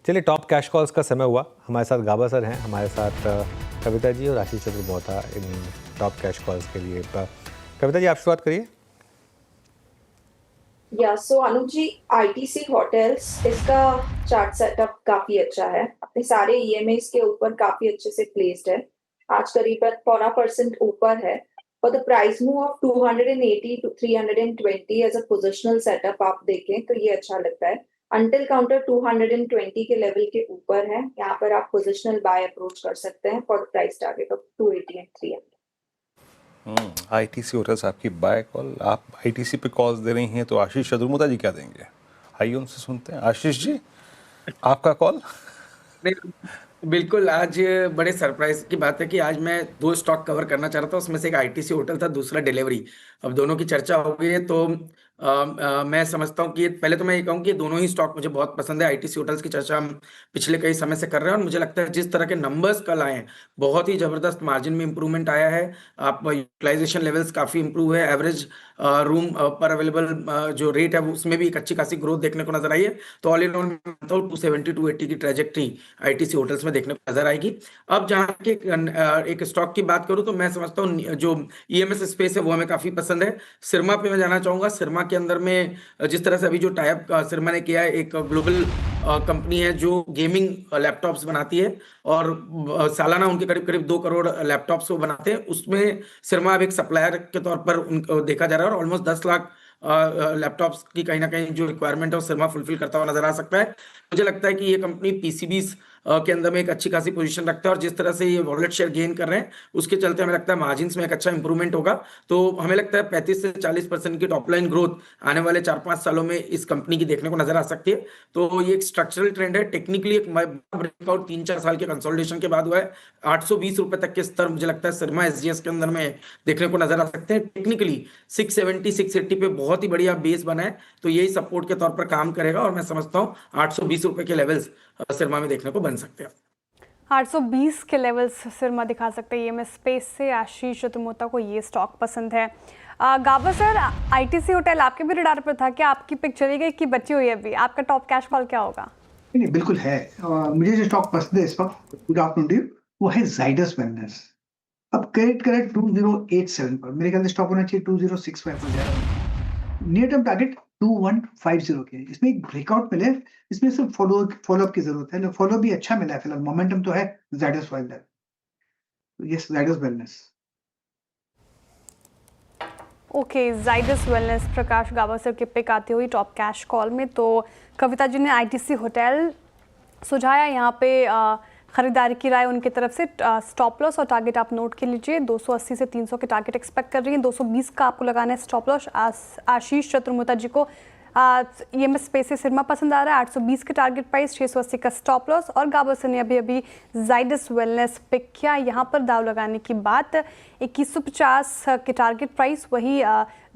चलिए, top cash calls का समय हुआ। हमारे साथ गाबा सर हैं, हमारे साथ कविता जी और आशीष चतुर मोहता इन टॉप कैश कॉल्स के लिए। कविता जी, आप शुरुआत करिए। सो अनुज जी, आईटीसी होटल्स इसका चार्ट सेटअप काफी अच्छा है। अपने सारे ईएमएस के ऊपर काफी अच्छे से प्लेस्ड है। आज करीबन 0.25% ऊपर है। और the price move of 280 to 320 as a positional setup आप देखें तो ये अच्छा लगता है। अंटिल काउंटर 220 के लेवल के ऊपर है। यहाँ पर आप पोजिशनल बाय अप्रोच कर सकते हैं for the price target of 280 and 300। ITC hotels आपकी बाय कॉल। आप आईटीसी पे कॉल्स दे रही हैं तो आशीष चतुर मोहता जी क्या देंगे? आइए उनसे सुनते हैं। आशीष जी, आपका कॉल। नहीं, बिल्कुल। आज बड़े सरप्राइज की बात है कि आज मैं दो स्टॉक कवर करना चाह रहा था, उसमें से एक आईटीसी होटल था, दूसरा डिलीवरी। अब दोनों की चर्चा हो गई है तो मैं समझता हूँ कि पहले तो मैं ये कहूँ कि दोनों ही स्टॉक मुझे बहुत पसंद है। आईटीसी होटल्स की चर्चा हम पिछले कई समय से कर रहे हैं और मुझे लगता है जिस तरह के नंबर्स कल आए हैं, बहुत ही जबरदस्त मार्जिन में इंप्रूवमेंट आया है। आप यूटिलाइजेशन लेवल्स काफी इंप्रूव है। एवरेज रूम पर अवेलेबल जो रेट है उसमें भी एक अच्छी खासी ग्रोथ देखने को नजर आई है। तो ऑल इन ऑल 270 280 की ट्रेजेक्ट्री आईटीसी होटल्स में देखने को नजर आएगी। अब जहाँ के एक स्टॉक की बात करूं तो मैं समझता हूँ जो ईएमएस स्पेस है वो हमें काफी पसंद है। सिरमा पे मैं जाना चाहूंगा। सिरमा के अंदर में जिस तरह से अभी जो टाइप सिरमा ने किया है, एक ग्लोबल कंपनी है जो गेमिंग लैपटॉप्स बनाती है और सालाना उनके करीब करीब 2 करोड़ लैपटॉप्स वो बनाते हैं। उसमें सिरमा अब एक सप्लायर के तौर पर उनको देखा जा रहा है और ऑलमोस्ट 10 लाख लैपटॉप्स की कहीं ना कहीं जो रिक्वायरमेंट है वो सिरमा फुलफिल करता हुआ नजर आ सकता है। मुझे लगता है कि ये कंपनी पीसीबीज के अंदर में एक अच्छी खासी पोजीशन रखता है और जिस तरह से ये वॉलेट शेयर गेन कर रहे हैं उसके चलते हमें लगता है मार्जिन्स में एक अच्छा इंप्रूवमेंट होगा। तो हमें लगता है 35 से 40% की टॉप लाइन ग्रोथ आने वाले 4-5 सालों में इस कंपनी की देखने को नजर आ सकती है। तो ये एक स्ट्रक्चरल ट्रेंड है। टेक्निकली एक ब्रेकआउट 3-4 साल के कंसोलिडेशन के बाद हुआ है। 820 रुपए तक के स्तर मुझे लगता है सिरमा एसजीएस के अंदर में देखने को नजर आ सकते हैं। टेक्निकली 670 680 पे बहुत ही बढ़िया बेस बना है, तो यही सपोर्ट के तौर पर काम करेगा और मैं समझता हूँ 820 रुपए के लेवल्स सिरमा में देखने को बन सकते हैं। 820 के लेवल्स सिरमा दिखा सकते हैं। ये मैं स्पेस से आशीष चतुर मोहता को ये स्टॉक पसंद है। गाबा सर, आईटीसी होटल आपके भी रडार पर था क्या? आपकी पिक चली गई कि बची हुई है अभी? आपका टॉप कैश कॉल क्या होगा? नहीं, बिल्कुल है। मुझे जो स्टॉक पसंद है इस वक्त, गुड आफ्टरनून, वो है जाइडस वेलनेस। अब करेक्ट 2087 पर मेरे ख्याल से स्टॉक होना चाहिए 2065 पर जाएगा। नियर टर्म टारगेट 2150 के। इसमें एक ब्रेकआउट मिले, इसमें सिर्फ फॉलोअप की जरूरत है। फॉलो भी अच्छा मिला है, फिलहाल मोमेंटम तो है Zydus Wellness. Yes, Zydus Wellness. Okay, Zydus Wellness Prakash Gaba sir की पिक आती हुई टॉप कैश कॉल में। तो कविता जी ने आईटीसी होटल सुझाया। यहाँ पे खरीदारी की राय उनकी तरफ से। स्टॉप लॉस और टारगेट आप नोट के लीजिए। 280 से 300 के टारगेट एक्सपेक्ट कर रही हैं। 220 का आपको लगाना है स्टॉप लॉस। आशीष चतुर मोहता जी को ये में स्पेस से सिरमा पसंद आ रहा है। 820 के टारगेट प्राइस, 680 का स्टॉप लॉस। और गाबा सर ने अभी जाइडस वेलनेस पिक किया। यहाँ पर दाव लगाने की बात 2150 के टारगेट प्राइस, वही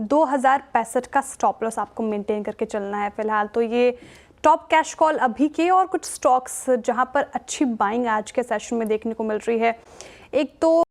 2065 का स्टॉप लॉस आपको मेंटेन करके चलना है फिलहाल। तो ये टॉप कैश कॉल अभी के। और कुछ स्टॉक्स जहां पर अच्छी बाइंग आज के सेशन में देखने को मिल रही है। एक तो